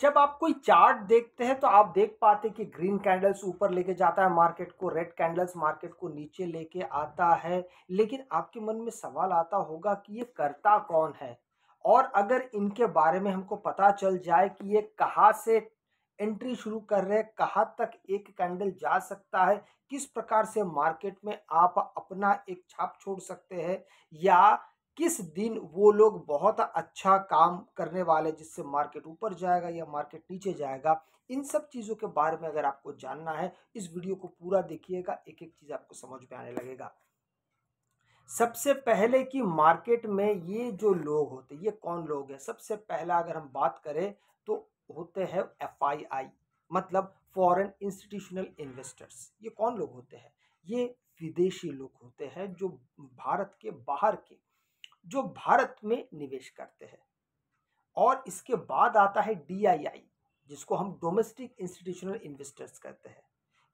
जब आप कोई चार्ट देखते हैं तो आप देख पाते हैं कि ग्रीन कैंडल्स ऊपर लेके जाता है मार्केट को, रेड कैंडल्स मार्केट को नीचे लेके आता है। लेकिन आपके मन में सवाल आता होगा कि ये करता कौन है? और अगर इनके बारे में हमको पता चल जाए कि ये कहाँ से एंट्री शुरू कर रहे हैं, कहाँ तक एक कैंडल जा सकता है, किस प्रकार से मार्केट में आप अपना एक छाप छोड़ सकते हैं, या किस दिन वो लोग बहुत अच्छा काम करने वाले जिससे मार्केट ऊपर जाएगा या मार्केट नीचे जाएगा। इन सब चीज़ों के बारे में अगर आपको जानना है, इस वीडियो को पूरा देखिएगा, एक एक चीज़ आपको समझ में आने लगेगा। सबसे पहले कि मार्केट में ये जो लोग होते हैं, ये कौन लोग हैं? सबसे पहला अगर हम बात करें तो होते हैं एफआईआई, मतलब फॉरेन इंस्टीट्यूशनल इन्वेस्टर्स। ये कौन लोग होते हैं? ये विदेशी लोग होते हैं जो भारत के बाहर के, जो भारत में निवेश करते हैं। और इसके बाद आता है डीआईआई, जिसको हम डोमेस्टिक इंस्टीट्यूशनल इन्वेस्टर्स कहते हैं।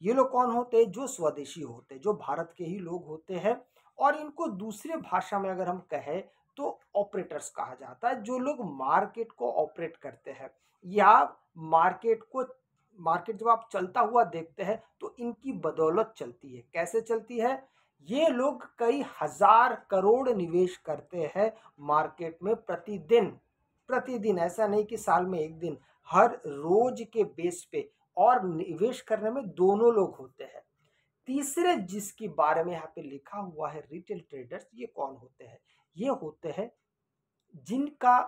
ये लोग कौन होते हैं? जो स्वदेशी होते हैं, जो भारत के ही लोग होते हैं। और इनको दूसरे भाषा में अगर हम कहें तो ऑपरेटर्स कहा जाता है, जो लोग मार्केट को ऑपरेट करते हैं, या मार्केट जब आप चलता हुआ देखते हैं तो इनकी बदौलत चलती है। कैसे चलती है? ये लोग कई हजार करोड़ निवेश करते हैं मार्केट में प्रतिदिन। प्रतिदिन, ऐसा नहीं कि साल में एक दिन, हर रोज के बेस पे। और निवेश करने में दोनों लोग होते हैं। तीसरे जिसके बारे में यहाँ पे लिखा हुआ है रिटेल ट्रेडर्स, ये कौन होते हैं? ये होते हैं जिनका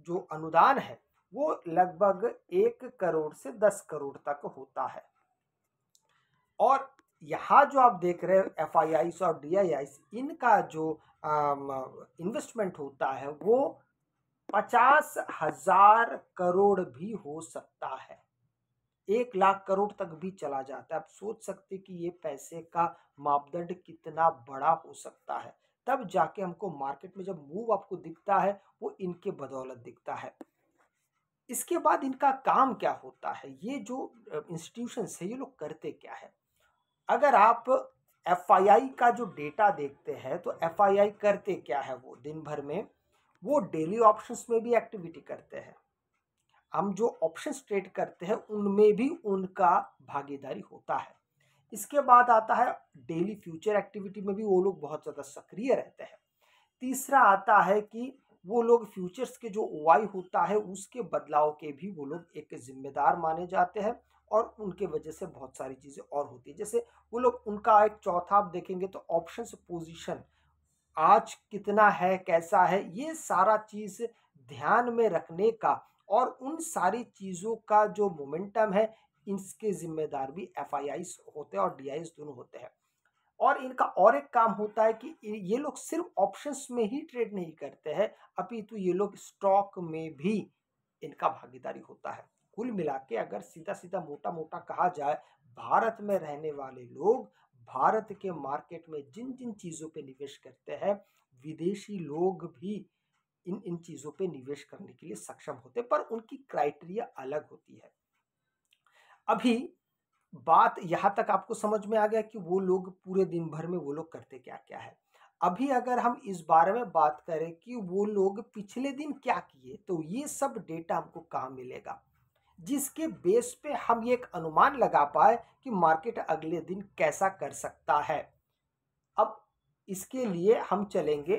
जो अनुदान है वो लगभग 1 करोड़ से 10 करोड़ तक होता है। और यहाँ जो आप देख रहे हैं एफ और डी इनका जो इन्वेस्टमेंट होता है वो 50,000 करोड़ भी हो सकता है, 1 लाख करोड़ तक भी चला जाता है। आप सोच सकते कि ये पैसे का मापदंड कितना बड़ा हो सकता है। तब जाके हमको मार्केट में जब मूव आपको दिखता है वो इनके बदौलत दिखता है। इसके बाद इनका काम क्या होता है? ये जो इंस्टीट्यूशंस है ये लोग करते क्या है? अगर आप एफआईआई का जो डेटा देखते हैं तो एफआईआई करते क्या है? वो दिन भर में वो डेली ऑप्शंस में भी एक्टिविटी करते हैं। हम जो ऑप्शंस ट्रेड करते हैं उनमें भी उनका भागीदारी होता है। इसके बाद आता है डेली फ्यूचर एक्टिविटी में भी वो लोग बहुत ज़्यादा सक्रिय रहते हैं। तीसरा आता है कि वो लोग फ्यूचर्स के जो ओआई होता है उसके बदलाव के भी वो लोग एक जिम्मेदार माने जाते हैं। और उनके वजह से बहुत सारी चीज़ें और होती है, जैसे वो लोग, उनका एक चौथा आप देखेंगे तो ऑप्शंस पोजीशन आज कितना है, कैसा है, ये सारा चीज ध्यान में रखने का और उन सारी चीजों का जो मोमेंटम है, इसके जिम्मेदार भी एफआईआई होते हैं और डीआई दोनों होते हैं। और इनका और एक काम होता है कि ये लोग सिर्फ ऑप्शंस में ही ट्रेड नहीं करते हैं, अपितु ये लोग स्टॉक में भी इनका भागीदारी होता है। कुल मिला के अगर सीधा सीधा मोटा मोटा कहा जाए, भारत में रहने वाले लोग भारत के मार्केट में जिन जिन चीज़ों पे निवेश करते हैं, विदेशी लोग भी इन इन चीज़ों पे निवेश करने के लिए सक्षम होते हैं, पर उनकी क्राइटेरिया अलग होती है। अभी बात यहाँ तक आपको समझ में आ गया कि वो लोग पूरे दिन भर में वो लोग करते क्या क्या है। अभी अगर हम इस बारे में बात करें कि वो लोग पिछले दिन क्या किए, तो ये सब डेटा हमको कहाँ मिलेगा जिसके बेस पे हम ये एक अनुमान लगा पाए कि मार्केट अगले दिन कैसा कर सकता है। अब इसके लिए हम चलेंगे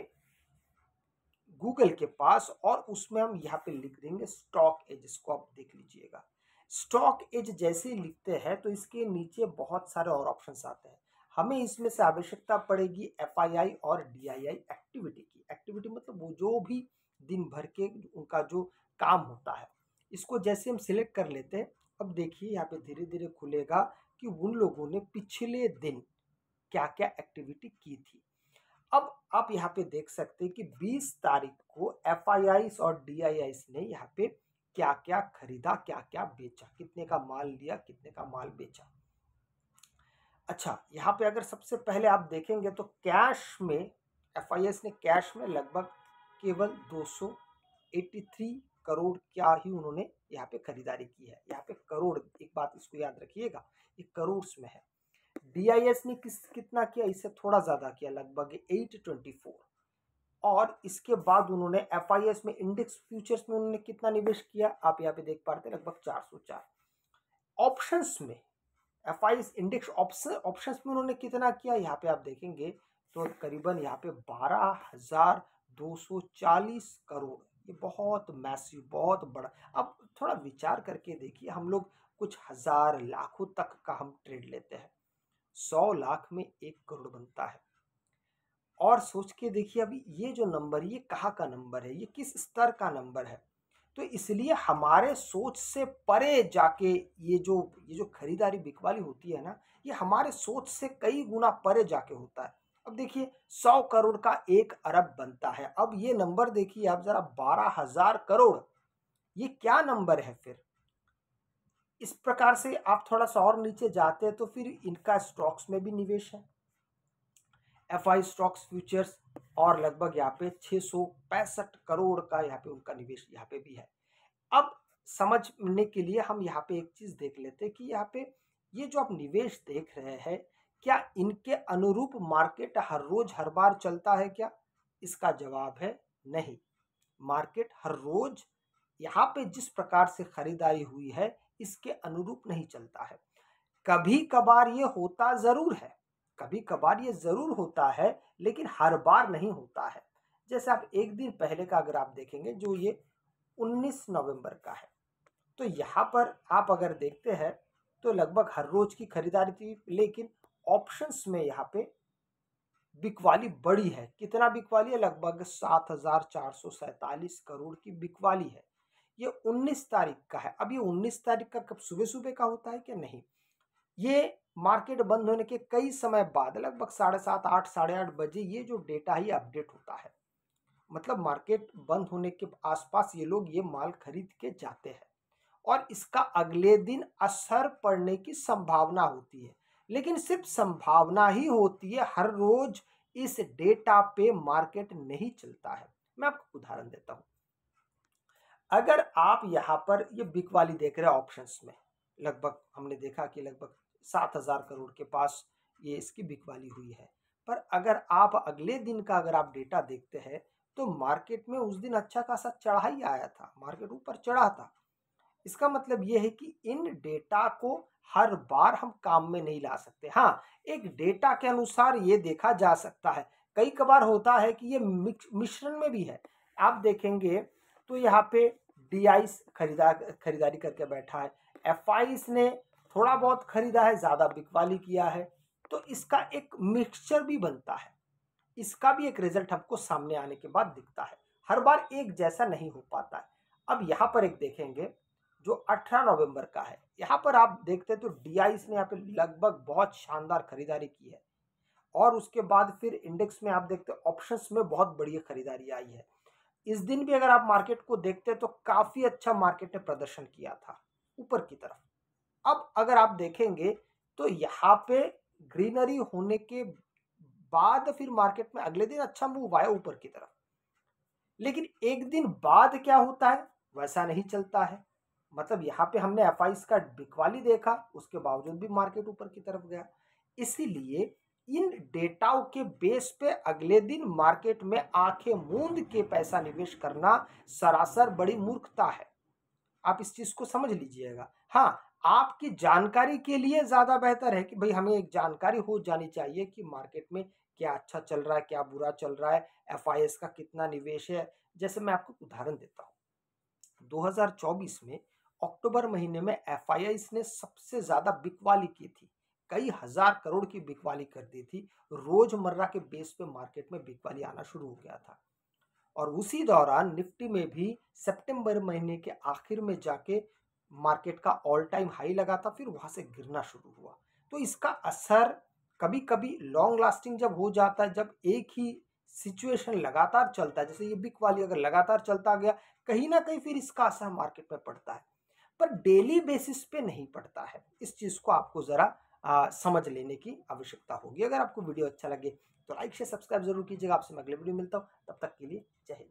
गूगल के पास और उसमें हम यहाँ पे लिख देंगे स्टॉक एज, इसको आप देख लीजिएगा। स्टॉक एज जैसे ही लिखते हैं तो इसके नीचे बहुत सारे और ऑप्शंस आते हैं। हमें इसमें से आवश्यकता पड़ेगी एफआईआई और डीआईआई एक्टिविटी की। एक्टिविटी मतलब वो जो भी दिन भर के उनका जो काम होता है, इसको जैसे हम सिलेक्ट कर लेते हैं। अब देखिए यहाँ पे धीरे धीरे खुलेगा कि उन लोगों ने पिछले दिन क्या क्या एक्टिविटी की थी। अब आप यहाँ पे देख सकते हैं कि 20 तारीख को एफआईआई और डीआईआई ने यहाँ पे क्या क्या खरीदा, क्या क्या बेचा, कितने का माल लिया, कितने का माल बेचा। अच्छा, यहाँ पे अगर सबसे पहले आप देखेंगे तो कैश में एफआईआई ने कैश में लगभग केवल 283 करोड़ क्या ही उन्होंने यहाँ पे खरीदारी की है। यहाँ पे करोड़, एक बात इसको याद रखिएगा, ये करोड़ में है। डीआईएस ने कितना किया? इससे थोड़ा ज्यादा किया, लगभग 824। और इसके बाद उन्होंने एफआईएस में इंडेक्स फ्यूचर्स में उन्होंने कितना निवेश किया, आप यहाँ पे देख पाते हैं लगभग 404। ऑप्शंस में एफआईएस इंडेक्स ऑप्शंस में उन्होंने कितना किया, यहाँ पे आप देखेंगे तो करीबन यहाँ पे 12,240 करोड़। ये बहुत मैसिव, बहुत बड़ा। अब थोड़ा विचार करके देखिए, हम लोग कुछ हजार लाखों तक का हम ट्रेड लेते हैं, 100 लाख में 1 करोड़ बनता है। और सोच के देखिए अभी ये जो नंबर, ये कहाँ का नंबर है, ये किस स्तर का नंबर है। तो इसलिए हमारे सोच से परे जाके ये जो खरीदारी बिकवाली होती है ना, ये हमारे सोच से कई गुना परे जाके होता है। अब देखिए 100 करोड़ का 1 अरब बनता है। अब ये नंबर देखिए आप जरा, 12,000 करोड़, ये क्या नंबर है फिर। इस प्रकार से आप थोड़ा सा और नीचे जाते हैं तो फिर इनका स्टॉक्स में भी निवेश है, एफआई स्टॉक्स फ्यूचर्स, और लगभग यहाँ पे 665 करोड़ का यहाँ पे उनका निवेश यहाँ पे भी है। अब समझने के लिए हम यहाँ पे एक चीज देख लेते हैं कि यहाँ पे ये जो आप निवेश देख रहे हैं, क्या इनके अनुरूप मार्केट हर रोज हर बार चलता है क्या? इसका जवाब है नहीं। मार्केट हर रोज यहाँ पे जिस प्रकार से खरीदारी हुई है इसके अनुरूप नहीं चलता है। कभी कभार ये होता जरूर है, कभी कभार ये जरूर होता है, लेकिन हर बार नहीं होता है। जैसे आप एक दिन पहले का अगर आप देखेंगे, जो ये 19 नवंबर का है, तो यहाँ पर आप अगर देखते हैं तो लगभग हर रोज की खरीदारी थी, लेकिन ऑप्शंस में यहाँ पे बिकवाली बड़ी है। कितना बिकवाली है? लगभग 7,447 करोड़ की बिकवाली है। ये 19 तारीख का है। अब ये 19 तारीख का कब सुबह सुबह का होता है क्या? नहीं, ये मार्केट बंद होने के कई समय बाद लगभग 7:30, 8, 8:30 बजे ये जो डेटा है ये अपडेट होता है। मतलब मार्केट बंद होने के आसपास ये लोग ये माल खरीद के जाते हैं और इसका अगले दिन असर पड़ने की संभावना होती है, लेकिन सिर्फ संभावना ही होती है। हर रोज इस डेटा पे मार्केट नहीं चलता है। मैं आपको उदाहरण देता हूं। अगर आप यहां पर ये बिकवाली देख रहे हैं ऑप्शंस में, लगभग हमने देखा कि लगभग 7,000 करोड़ के पास ये इसकी बिकवाली हुई है। पर अगर आप अगले दिन का अगर आप डेटा देखते हैं तो मार्केट में उस दिन अच्छा खासा चढ़ा ही आया था, मार्केट ऊपर चढ़ा था। इसका मतलब ये है कि इन डेटा को हर बार हम काम में नहीं ला सकते। हाँ, एक डेटा के अनुसार ये देखा जा सकता है। कई कबार होता है कि ये मिश्रण में भी है। आप देखेंगे तो यहाँ पे डीआईस खरीदारी करके बैठा है, एफआईस ने थोड़ा बहुत खरीदा है, ज्यादा बिकवाली किया है, तो इसका एक मिक्सचर भी बनता है। इसका भी एक रिजल्ट हमको सामने आने के बाद दिखता है। हर बार एक जैसा नहीं हो पाता है। अब यहाँ पर एक देखेंगे जो 18 नवंबर का है, यहाँ पर आप देखते हैं तो डीआईस ने यहाँ पे लगभग बहुत शानदार खरीदारी की है। और उसके बाद फिर इंडेक्स में आप देखते हैं ऑप्शंस में बहुत बड़ी खरीदारी आई है। इस दिन भी अगर आप मार्केट को देखते हैं तो काफी अच्छा मार्केट ने प्रदर्शन किया था ऊपर की तरफ। अब अगर आप देखेंगे तो यहाँ पे ग्रीनरी होने के बाद फिर मार्केट में अगले दिन अच्छा मूव आया ऊपर की तरफ, लेकिन एक दिन बाद क्या होता है वैसा नहीं चलता है। मतलब यहाँ पे हमने एफआईस का बिकवाली देखा, उसके बावजूद भी मार्केट ऊपर की तरफ गया। इसीलिए इन डेटाओं के बेस पे अगले दिन मार्केट में आंखें मूंद के पैसा निवेश करना सरासर बड़ी मूर्खता है। आप इस चीज को समझ लीजिएगा। हाँ, आपकी जानकारी के लिए ज्यादा बेहतर है कि भाई हमें एक जानकारी हो जानी चाहिए कि मार्केट में क्या अच्छा चल रहा है, क्या बुरा चल रहा है, एफआईएस का कितना निवेश है। जैसे मैं आपको उदाहरण देता हूँ, 2024 में अक्टूबर महीने में एफआईएस ने सबसे ज्यादा बिकवाली की थी, कई हजार करोड़ की बिकवाली कर दी थी। रोजमर्रा के बेस पे मार्केट में बिकवाली आना शुरू हो गया था। और उसी दौरान निफ्टी में भी सितंबर महीने के आखिर में जाके मार्केट का ऑल टाइम हाई लगा था, फिर वहां से गिरना शुरू हुआ। तो इसका असर कभी कभी लॉन्ग लास्टिंग जब हो जाता है, जब एक ही सिचुएशन लगातार चलता है, जैसे ये बिक वाली अगर लगातार चलता गया, कहीं ना कहीं फिर इसका असर मार्केट में पड़ता है, पर डेली बेसिस पे नहीं पड़ता है। इस चीज को आपको जरा समझ लेने की आवश्यकता होगी। अगर आपको वीडियो अच्छा लगे तो लाइक शेयर सब्सक्राइब जरूर कीजिएगा। आपसे मैं अगले वीडियो मिलता हूँ, तब तक के लिए जय हिंद।